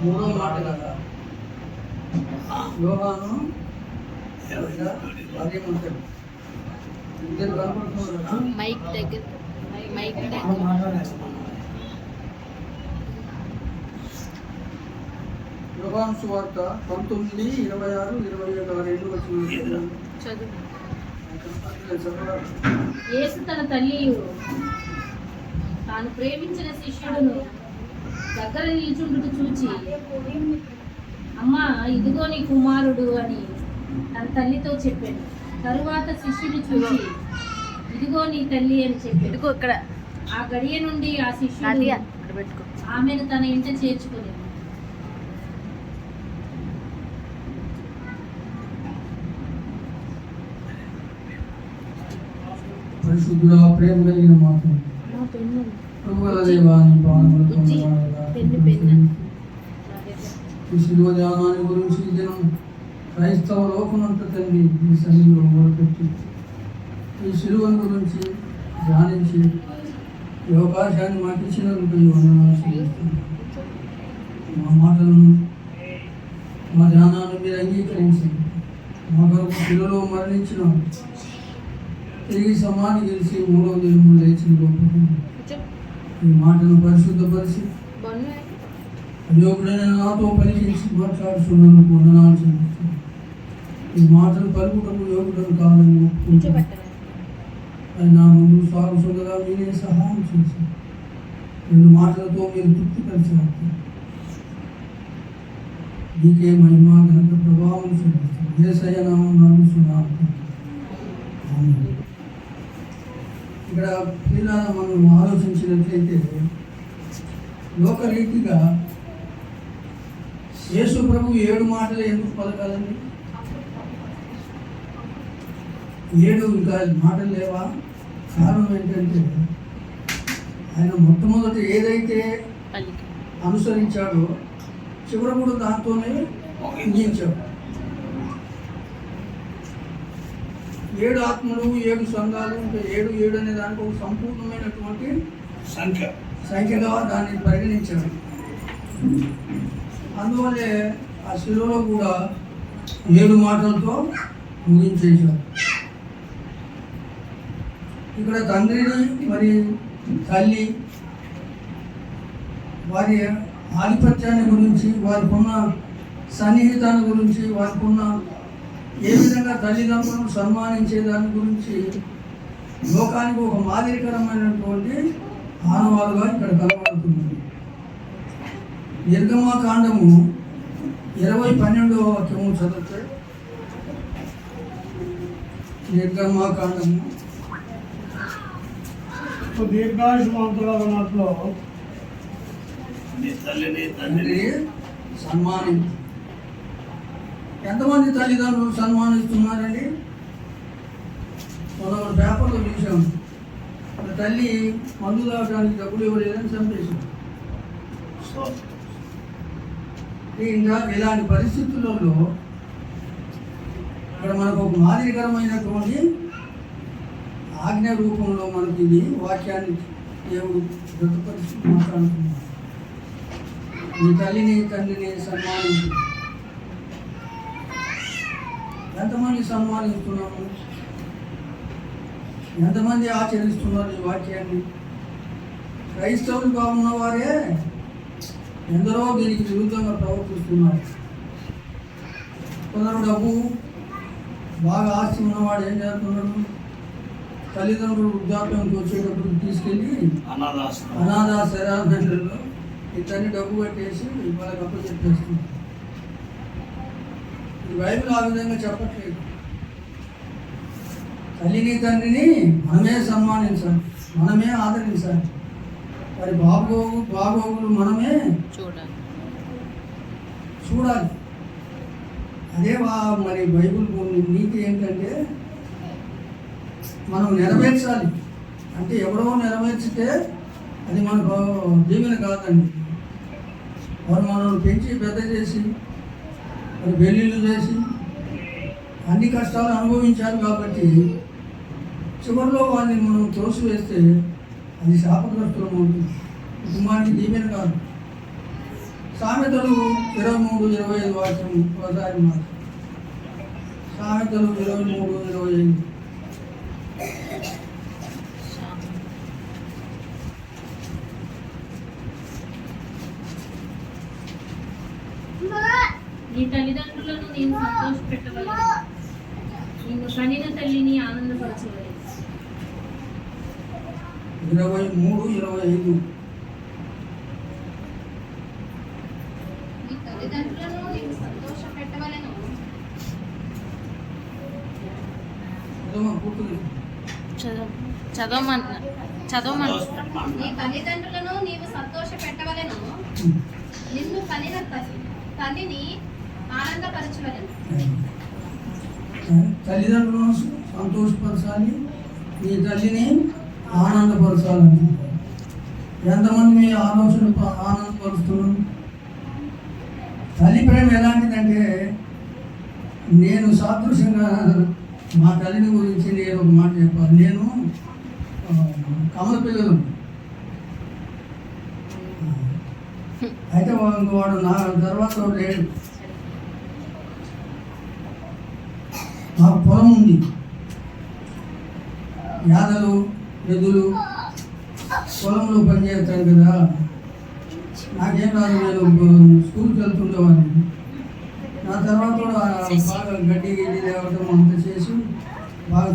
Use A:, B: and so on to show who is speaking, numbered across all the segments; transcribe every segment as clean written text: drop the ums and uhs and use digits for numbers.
A: మూడో మాట కదా యోహాను భార్య ఉంటాడు. ఇద్దరు కనపడుతున్నారు.
B: మైక్ దగ్గర
A: యోహాను సువార్త 19:26-27 వచ్చిన
B: యేసు తన తల్లియు తాను ప్రేమించిన శిష్యుడును దగ్గర నిల్చుండుట చూచి, అమ్మా ఇదిగో నీ కుమారుడు అని తన తల్లితో చెప్పాడు. తరువాత శిష్యుడు చూచి, ఇదిగో నీ తల్లి అని చెప్పాడు. ఇక్కడ ఆ గడియ నుండి ఆ శిష్యుడు ఆమెను తన ఇంట చేర్చుకుని
A: పరిశుద్ధుడా ప్రేమ కలిగిన మాకు ప్రభువుల దేవాని పాదములతో ఈ శిలువ ధ్యానాన్ని గురించి ఈ దినం క్రైస్తవ లోకమంతా తండ్రి ఈ సన్నిధిలో మొదలుపెట్టి ఈ శిలువను గురించి ధ్యానించి ఈ అవకాశాన్ని మాకు ఇచ్చినందుకు వందనాలు చెల్లిస్తున్నాను. మా మాటలను మా ధ్యానాన్ని మీరు అంగీకరించి మా కొరకు శిలువలో మరణించిన తిరిగి సమాధి గెలిచి మూడవ దినము లేచిన గొప్ప ఈ మాటను పరిశుద్ధపరిచి యోగుడైన నాతో పలికించి మాట్లాడుతున్నందుకు వందనాలు చెల్లిస్తున్నాను. ఈ మాటలు పలుకుటకు యోగుడను కాదని ఒప్పుకుంటున్నాను. ఆయన నా ముందు సాగుతుండగా మీరే సహాయం చేసి రెండు మాటలతో మీరు తృప్తిపరిచారు. నీకే మహిమ ఘనత ప్రభావం చెల్లిస్తాను. యేసయ్య నామమున నడుస్తున్నాను. ఇక్కడ ఇలా మనం ఆలోచించినట్లయితే లోకరీతిగా యేసు ప్రభు 7 మాటలు ఎందుకు పలకాలండి? 7 ఇంకా మాటలు లేవా? కారణం ఏంటంటే ఆయన మొట్టమొదట ఏదైతే అనుసరించాడో చివరి కూడా దాంతోనే ముగించాడు. 7 ఆత్మలు 7 సంఘాలు ఇంకా 7 అనే దానికి ఒక సంపూర్ణమైనటువంటి సంఖ్యగా దాన్ని పరిగణించాడు. అందువల్లే ఆ శిలువలో కూడా 7 మాటలతో ముగించేశాడు. ఇక్కడ తండ్రిని మరి తల్లి వారి ఆధిపత్యాన్ని గురించి, వారికి ఉన్న సన్నిహితాన్ని గురించి, వారికి ఉన్న ఏ విధంగా తల్లిదండ్రులను సన్మానించే దాని గురించి లోకానికి ఒక మాదిరికరమైనటువంటి ఆనవాలుగా ఇక్కడ కనబడుతుంది. నిర్గమకాండము 20:12 వాక్యము చదివితే, నిర్గమకాండము
C: దీర్ఘాయుష్మంతులో
A: తండ్రి సన్మానించు. ఎంతమంది తల్లిదండ్రులు సన్మానిస్తున్నారండి? మనం పేపర్లో చూసాం, తల్లి మందు తాగడానికి డబ్బులు ఇవ్వలేదని చంపేశాం. ఇంకా ఇలాంటి పరిస్థితులలో ఇక్కడ మనకు ఒక మాదిరికరమైనటువంటి ఆజ్ఞ రూపంలో మనకి ఇది వాక్యాన్ని దేవుడు జతపరిచి మాట్లాడుతున్నాడు. నీ తల్లిని తండ్రిని సన్మానించు. ఎంతమంది సన్మానిస్తున్నాము? ఎంతమంది ఆచరిస్తున్నారు ఈ వాక్యాన్ని? క్రైస్తవులుగా ఉన్నవారే ఎందరో దీనికి విరుద్ధంగా ప్రవర్తిస్తున్నారు. కొందరు డబ్బు బాగా ఆస్తి ఉన్నవాడు ఏం చేస్తున్నాడు? తల్లిదండ్రులు వృద్ధాప్యంకి వచ్చేటప్పుడు తీసుకెళ్ళి అనాథ శరాధంలో ఇతన్ని డబ్బు కట్టేసి వాళ్ళకి అప్పు చెప్పేస్తుంది. ఈ బైబిల్ ఆ విధంగా చెప్పట్లేదు. తల్లిని తండ్రిని మనమే సన్మానించాలి, మనమే ఆదరించాలి. వారి బాగోగులు మనమే చూడాలి. అదే మరి బైబిల్ నీతి ఏంటంటే మనం నెరవేర్చాలి. అంటే ఎవరో నెరవేర్చితే అది మనకు దీవెన కాదండి. వారు మనల్ని పెంచి పెద్ద చేసి మరి పెళ్ళిళ్ళు చేసి అన్ని కష్టాలు అనుభవించారు కాబట్టి చివరిలో వాళ్ళని మనం తోసివేస్తే అది శాపగ్రస్తులం అవుతుంది. కుటుంబానికి దీవెన కాదు, సామెతలు 23:25 వాక్యం ఒకసారి మాట. సామెతలు 23:25.
B: నీ తల్లిదండ్రులను నేను సంతోషపెట్టవలను, నిన్ను కనిన తల్లిని ఆనందపరచవలను.
A: 23:25.
C: నీ తల్లిదండ్రులను నీవు సంతోషపెట్టవలెను, నీ తల్లిదండ్రులను నీవు సంతోషపెట్టవలెను, నిన్ను కనిన తల్లిని ఆనందపరచవలెను.
A: తల్లిదండ్రులను సంతోషపరచాలి, మీ తల్లిని ఆనందపరచాలని. ఎంతమంది మీ ఆలోచన ఆనందపరుస్తున్నారు? తల్లి ప్రేమ ఎలాంటిదంటే, నేను సాదృశ్యంగా మా తల్లిని గురించి నేను ఒక మాట చెప్పాలి. నేను కమల పిల్లలు అయితే వాడు నా తర్వాత లేడు. మాకు పొలం ఉంది, యాదలు ఎద్దులు పొలంలో పనిచేస్తాను కదా. నాకేం రాదు, నేను స్కూల్కి వెళ్తుండేవాడిని. నా తర్వాత కూడా బాగా గడ్డి గిడ్డి లేవటం అంతా చేసి బాగా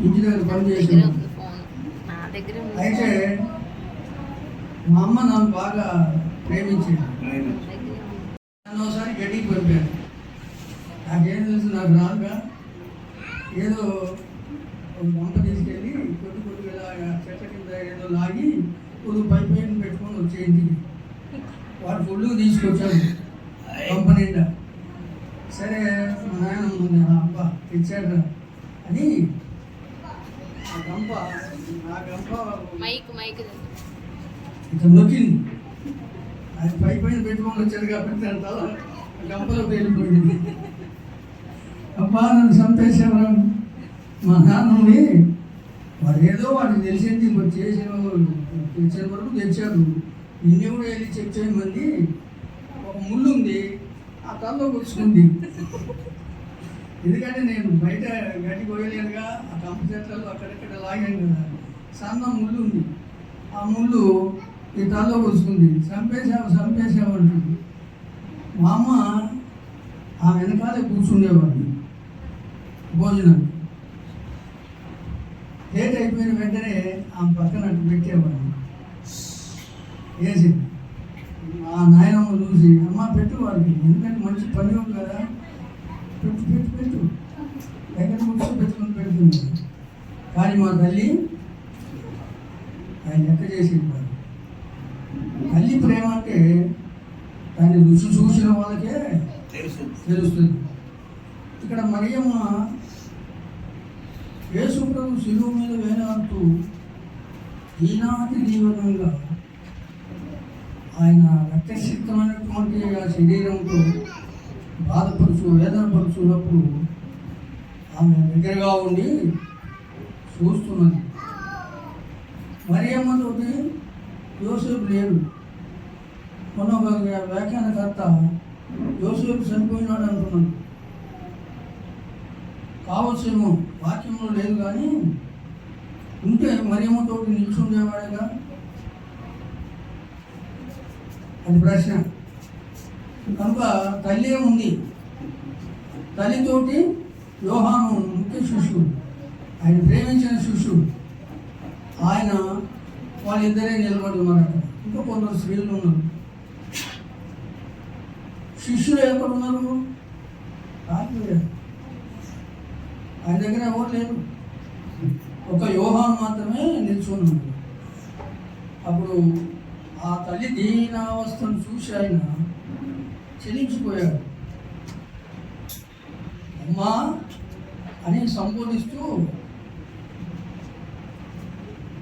A: ఇంటి దగ్గర పని చేసాను. అయితే మా అమ్మ నన్ను బాగా ప్రేమించింది. నన్ను ఒకసారి గడ్డికి పంపాను. నాకేం తెలుసు, నాకు రాగా ఏదో గంప తీసుకెళ్ళి కొద్దిగా చెట్ల కింద ఏదో లాగి కొద్ది పైన పెట్టుకొని వచ్చే ఇంటికి. వాడు ఫుల్గా తీసుకొచ్చాడు గంప నిండా. సరే మా నాయన ఉంది, అబ్బా తెచ్చాడు అని ఆ గంప ఇట్లా నొక్కింది. అది పైన పెట్టుకొని వచ్చాడు కాబట్టి దాని తల గంపలో వెళ్ళిపోయింది. అబ్బా నన్ను చంపేసేవారు. మా నాన్నుండి వాడు ఏదో వాడికి తెలిసింది ఇంకొక తెచ్చే వరకు తెచ్చాడు. నిన్నే కూడా వెళ్ళి చెక్ చేయమంది. ఒక ముళ్ళు ఉంది, ఆ తలలో కూర్చుంది. ఎందుకంటే నేను బయట గడ్డి కోయలేదుగా, ఆ కంప చెట్లలో అక్కడెక్కడ లాగాను కదా. సన్న ముళ్ళు ఉంది, ఆ ముళ్ళు ఈ తలలో కూర్చుంది. చంపేసావు అంటుంది. మా అమ్మ ఆ వెనకాలే కూర్చుండేవాడిని భోజనం. లేట్ అయిపోయిన వెంటనే ఆమె పక్కన పెట్టేవాడిని వేసి. ఆ నాయనమ్మ చూసి, అమ్మ పెట్టు వాడికి, ఎందుకంటే మంచి పని ఉంది కదా, పెట్టు దగ్గర ముఖ్యం పెట్టుకొని పెడుతుంది. కానీ మా తల్లి ఆయన లెక్క చేసేది కాదు. తల్లి ప్రేమ అంటే దాన్ని రుచి చూసిన వాళ్ళకే తెలుస్తుంది. ఇక్కడ మరియమ్మ యేసు ప్రభు శిలువ మీద వేలాడుతూ ఈనాటి జీవనంగా ఆయన రక్తసిక్తమైనటువంటి ఆ శరీరంతో వేదనపరుచున్నప్పుడు ఆమె దగ్గరగా ఉండి చూస్తున్నది. మరియమ్మతోటి యోసేపు లేడు. మొన్న ఒక వ్యాఖ్యానకర్త యోసేపు చనిపోయినాడు అనుకున్నాడు. కావచ్చేమో, వాక్యంలో లేదు, కానీ ఉంటే మరియమ్మతోటి నిల్చుండేవాడుగా. అది ప్రశ్న. కనుక తల్లి ఉంది. తల్లితోటి యోహాను ముఖ్య శిష్యుడు, ఆయన ప్రేమించిన శిష్యుడు. ఆయన వాళ్ళిద్దరే నిలబడి ఉన్నారు అక్కడ. ఇంకా కొందరు స్త్రీలు ఉన్నారు. శిష్యులు ఎక్కడ ఉన్నారు? రాకపోయారు. ఆయన దగ్గర ఎవరు లేరు, ఒక యోహాను మాత్రమే నిల్చున్నాడు. అప్పుడు ఆ తల్లి దీనావస్థను చూసి ఆయన చెలించిపోయాడు. అమ్మా అని సంబోధిస్తూ,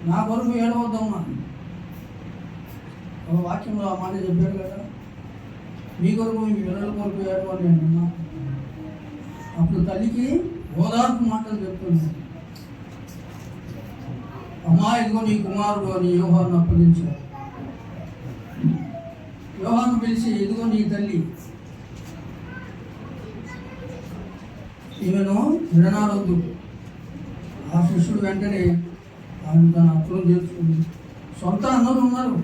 A: నా కొరకు ఏడవద్దమ్మా. ఒక వాక్యంలో ఆ మాట చెప్పాడు కదా, మీ కొరకు మీ పిల్లల కొరకు ఏడవండి అమ్మా. అప్పుడు తల్లికి ఓదార్పు మాటలు చెప్తుంది. అమ్మా ఇదిగో నీ కుమారుడు అని యోహాను అప్పగించాడు. యోహాను పిలిచి, ఇదిగో నీ తల్లి, ఈమెను విడనాడొద్దు. ఆ శిష్యుడు వెంటనే ఆయన తన అప్పులు చేసుకుంది. సొంత అన్నలు ఉన్నారు.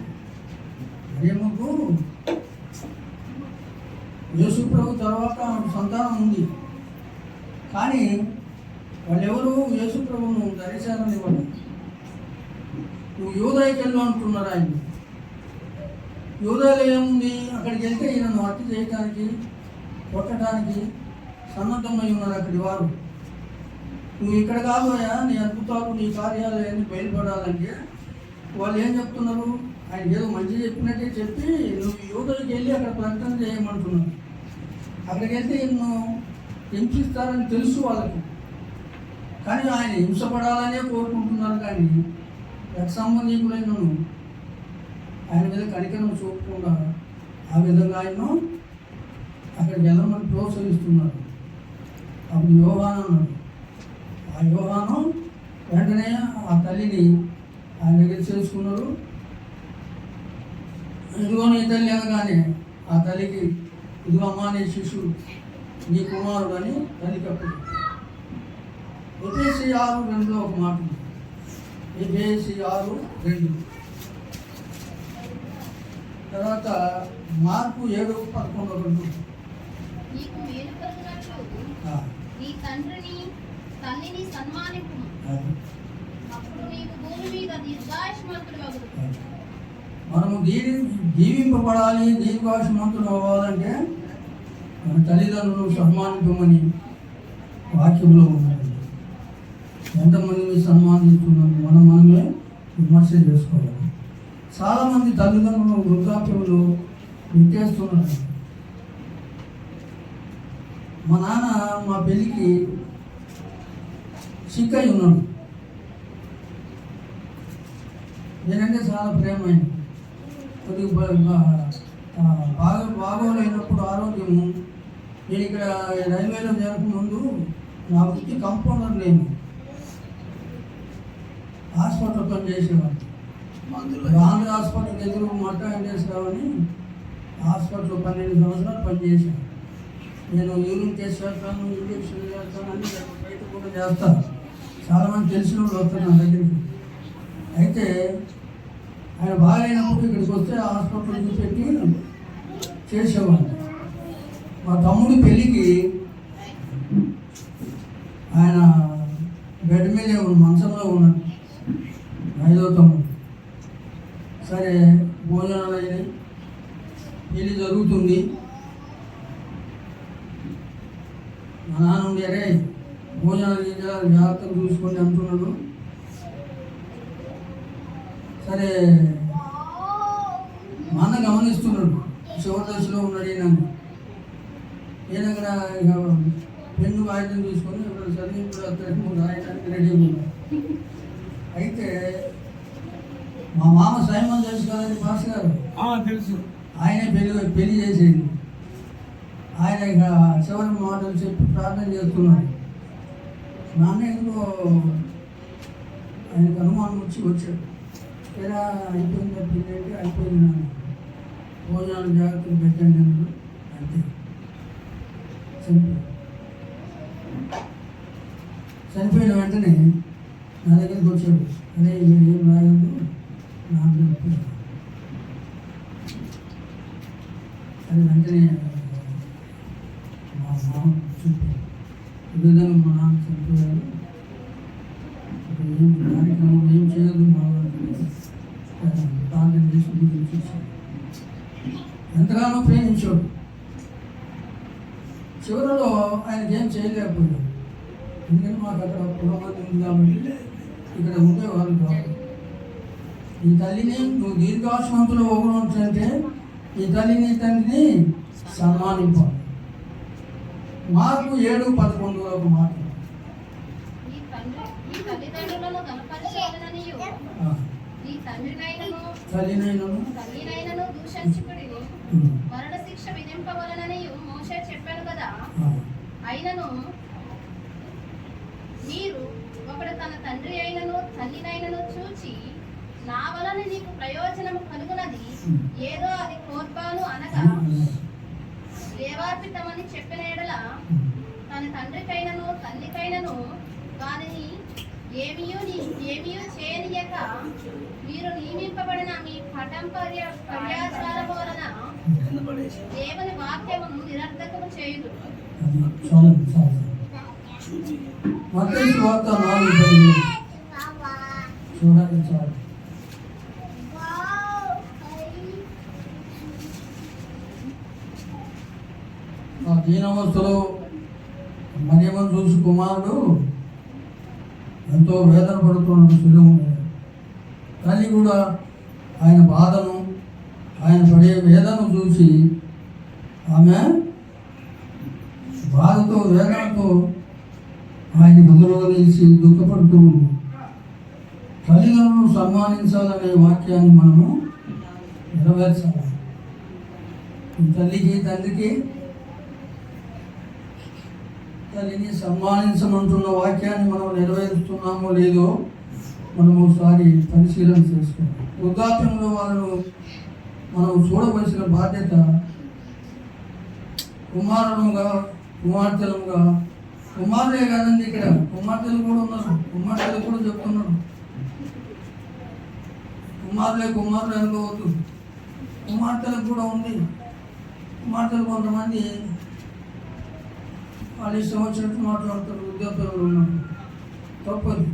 A: మరియమ్మకు యేసు ప్రభు తర్వాత సంతానం ఉంది, కానీ వాళ్ళెవరు యేసు ప్రభువును దర్శనం ఇవ్వడం. నువ్వు యూదాయికి వెళ్ళు అంటున్నారు ఆయన. యూదాలో ఏముంది? అక్కడికి వెళ్తే ఈయనను హత్య చేయడానికి, కొట్టడానికి సన్నద్ధమై ఉన్నారు అక్కడి వారు. నువ్వు ఇక్కడ కాదోయా, నీ అద్భుతాలు, నీ కార్యాలయాన్ని బయలుపడాలంటే వాళ్ళు ఏం చెప్తున్నారు? ఆయన ఏదో మంచి చెప్పినట్టే చెప్పి నువ్వు యూదులకి వెళ్ళి అక్కడ ప్రకటన చేయమంటున్నావు. అక్కడికి వెళ్తే నిన్ను హింసిస్తారని తెలుసు వాళ్ళకి, కానీ ఆయన హింసపడాలనే కోరుకుంటున్నారు. కానీ సంబంధికులైన ఆయన మీద కనికరం చూపకుండా ఆ విధంగా ఆయన అక్కడికి వెళ్ళమని ప్రోత్సహిస్తున్నారు. అప్పుడు యోహాను అన్నాడు. ఆ యోహాను వెంటనే ఆ తల్లిని ఆయన దగ్గర చేసుకున్నారు. ఇదిగో నీ తల్లి అనగానే ఆ తల్లికి, ఇదిగో అమ్మా నీ శిశువు, నీ కుమారుడు అని తల్లికి అప్పుడు. ఎఫెసీ 6:2 ఒక మాట ఉంది. ఎఫెసీ 6:2. తర్వాత మార్కు 7:11.
C: నీకు మేలు కలుగునట్లు నీ తండ్రిని తల్లిని సన్మానింపు, అప్పుడు నీకు భూమి మీద దీర్ఘాయుష్మంతుడు అగుదువు.
A: మనము దీవింపబడాలి, దీర్ఘాయుష్మంతుడు అవ్వాలంటే మన తల్లిదండ్రులు సన్మానించమని వాక్యంలో ఉన్నది. ఎంతమందిని సన్మానిస్తున్నాము మనమే విమర్శ చేసుకోవాలి. చాలామంది తల్లిదండ్రులు వృద్ధాప్యంలో నిట్టేస్తున్నారు. మా నాన్న మా పెళ్ళికి సిక్ అయి ఉన్నాడు. నేనంటే చాలా ప్రేమ అయింది. కొద్దిగా బాగోలేనప్పుడు ఆరోగ్యము, నేను ఇక్కడ రైల్వేలో చేరకముందు నా వృత్తి కంపౌండర్. నేను హాస్పిటల్ పనిచేసేవాడిని. ఆంధ్ర హాస్పిటల్ ఎదురు మట్ట వెంకటేశ్వరరావు హాస్పిటల్లో 12 సంవత్సరాలు పనిచేశాను. నేను యూరిన్ టెస్ట్ చేస్తాను, ఇంజక్షన్ చేస్తాను, అన్ని బయట కూడా చేస్తాను. చాలామంది తెలిసిన వాళ్ళు వస్తారు నా దగ్గరికి. అయితే ఆయన బాగాలేనప్పుడు ఇక్కడికి వస్తే హాస్పిటల్ పెట్టి చేసేవాడిని. మా తమ్ముడి పెళ్ళికి ఆయన బెడ్ మీదే మంచంలో ఉన్నాడు, 5వ తమ్ముడు. సరే భోజనాలు అయినాయి, పెళ్ళి జరుగుతుంది. మా నాన్న ఉండి, అరే భోజనాలు జాగ్రత్తగా చూసుకొని అంటున్నాడు. సరే మా అన్న గమనిస్తున్నాడు, చివరి దశలో ఉన్నాడు ఈయన అక్కడ ఇక పెన్ను కాగితం తీసుకొని ఇక్కడ చదివింపుడు రాయడానికి రెడీ ఉన్నాడు. అయితే మా మామ సైమన్ తెలుసు కదండి, పాస్ గారు తెలుసు, ఆయనే పెళ్లి చేసేది. ఆయన ఇక చివరి మాటలు చెప్పి ప్రార్థన చేస్తున్నాడు. నాన్న ఎందుకో ఆయనకు అనుమానం వచ్చాడు. ఎలా అయిపోయింది పెళ్ళి అంటే, అయిపోయింది నాన్న, భోజనాలు జాగ్రత్తలు పెట్టండి అన్నాడు. అంతే, చనిపోయిన వెంటనే నా దగ్గరికి వచ్చాడు. అదే ఏం రాయద్దు నాకు చెప్పాడు. అది వెంటనే మా మామ చెప్పాడు, ఈ విధంగా మా నాన్న చనిపోయాడు, ఏం కార్యక్రమం ఏం చేయదు మా ప్రార్థన చేసి చూశాడు. ఎంతగానో ప్రేమించాడు. చివరిలో ఆయనకి ఏం చేయలేకపోయాడు. ఎందుకంటే మాకు అక్కడ కులమంది ఉంది కాబట్టి ఇక్కడ ఉండేవాళ్ళు కాదు. ఈ తల్లిని నువ్వు దీర్ఘాయుష్మంతులు ఒకటి, ఈ తల్లిని తండ్రిని సన్మానింపాలి. మార్కు 7:11 ఒక మాట.
C: తల్లినైనను దూషించుకుడిని మరణ శిక్ష విధింపవలనని మోషే చెప్పాను కదా. అయినను మీరు ఒకడు తన తండ్రి అయినను తల్లినైనను చూచి నా వలన నీకు ప్రయోజనం కలుగునది ఏదో అది కోర్బాను బలులర్పితమని చెప్పిన ఎడల తన తండ్రికైనను తల్లికైనను వారిని ఏమియూ చేయనియక మీరు నియమింపబడిన మీ పర్యాచారము వలన దేవుని వాక్యమును నిరర్థకము చేయుదు.
A: మత్తయి సువార్త 4:15 చూడండి చాలు. ఆ దీనవస్థలో మరియమ్మను చూసి కుమారుడు ఎంతో వేదన పడుతున్నాడు శిలువ మీద. తల్లి కూడా ఆయన బాధను, ఆయన పడే వేదనను చూసి ఆమె బాధతో వేదనతో ఆయన బదులుగా నిలిచి దుఃఖపడుతూ ఉంది. తల్లిదండ్రులను సన్మానించాలనే వాక్యాన్ని మనము నెరవేర్చాలి. తల్లికి తండ్రికి తల్లిని సన్మానించమంటున్న వాక్యాన్ని మనం నెరవేరుస్తున్నామో లేదో మనం ఒకసారి పరిశీలన చేసుకోవాలి. వృద్ధాప్యంలో వాళ్ళను మనం చూడవలసిన బాధ్యత కుమారుడుగా, కుమార్తెలుగా. కుమారులే కాదండి, ఇక్కడ కుమార్తెలు కూడా ఉన్నారు. కుమార్తెలు కూడా చెప్తున్నాడు, కుమారులే అనుకోవద్దు. కుమార్తెలకు కూడా ఉంది. కుమార్తెలు కొంతమంది వాళ్ళు ఇష్టం వచ్చినట్టు మాట్లాడతారు. వృద్ధాప్యంలో ఉన్నారు, తప్పదు.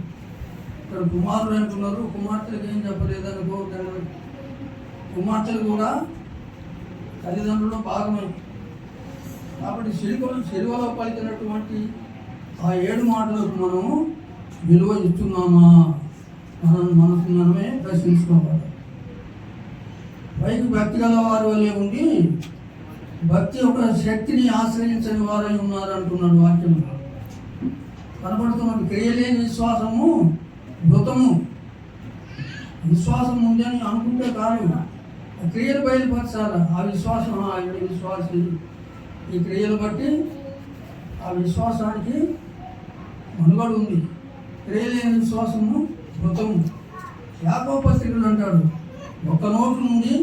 A: ఇక్కడ కుమారులు అంటున్నారు, కుమార్తెలకు ఏం చెప్పలేదనుకో. కుమార్తెలు కూడా తల్లిదండ్రులు భాగమే. కాబట్టి సిలువలో పలికినటువంటి ఆ 7 మాటలకు మనము విలువ ఇస్తున్నామా? మనకు మనమే ప్రశ్నించుకోవాలి. పైకి భక్తి గల వారి వల్లే ఉండి భక్తి ఒక శక్తిని ఆశ్రయించని వారై ఉన్నారు అంటున్నాడు వాక్యం. కనబడుతున్నది క్రియలేని విశ్వాసము మృతము. విశ్వాసం ఉందని అనుకుంటే కాదు, క్రియలు బయలుపరచాలి. ఆ విశ్వాసం విశ్వాసి ఈ క్రియలు బట్టి ఆ విశ్వాసానికి మనుగడ ఉంది. క్రియలేని విశ్వాసము మృతము. యాకోబు పత్రికలు అంటాడు, ఒక నోటు నుండి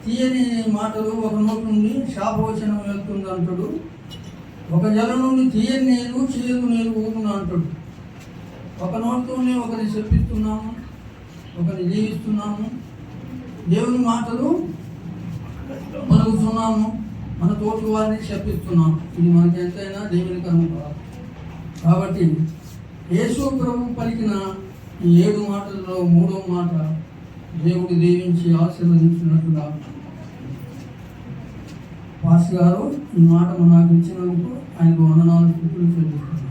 A: తీయని మాటలు, ఒక నోటు నుండి శాపవచనం వెళ్తుంది అంటాడు. ఒక జలం నుండి తీయని నీరు, చేదు నీరు ఊరుకున్నా అంటాడు. ఒక నోటుతోనే ఒకరిని చెప్పిస్తున్నాము, ఒకరిని జీవిస్తున్నాము. దేవుని మాటలు పలుకుతున్నాము, మన తోటి వారిని చెప్పిస్తున్నాము. ఇది మనకి ఎంతైనా దేవునికరం కాదు. కాబట్టి యేసు ప్రభు పలికిన ఈ 7 మాటల్లో 3వ మాట దేవుడు దీవించి ఆశీర్వదించినట్టుగా పాస్ గారు ఈ మాట నాకు ఇచ్చినందుకు ఆయనకు వందనాలు చెల్లిస్తున్నాను.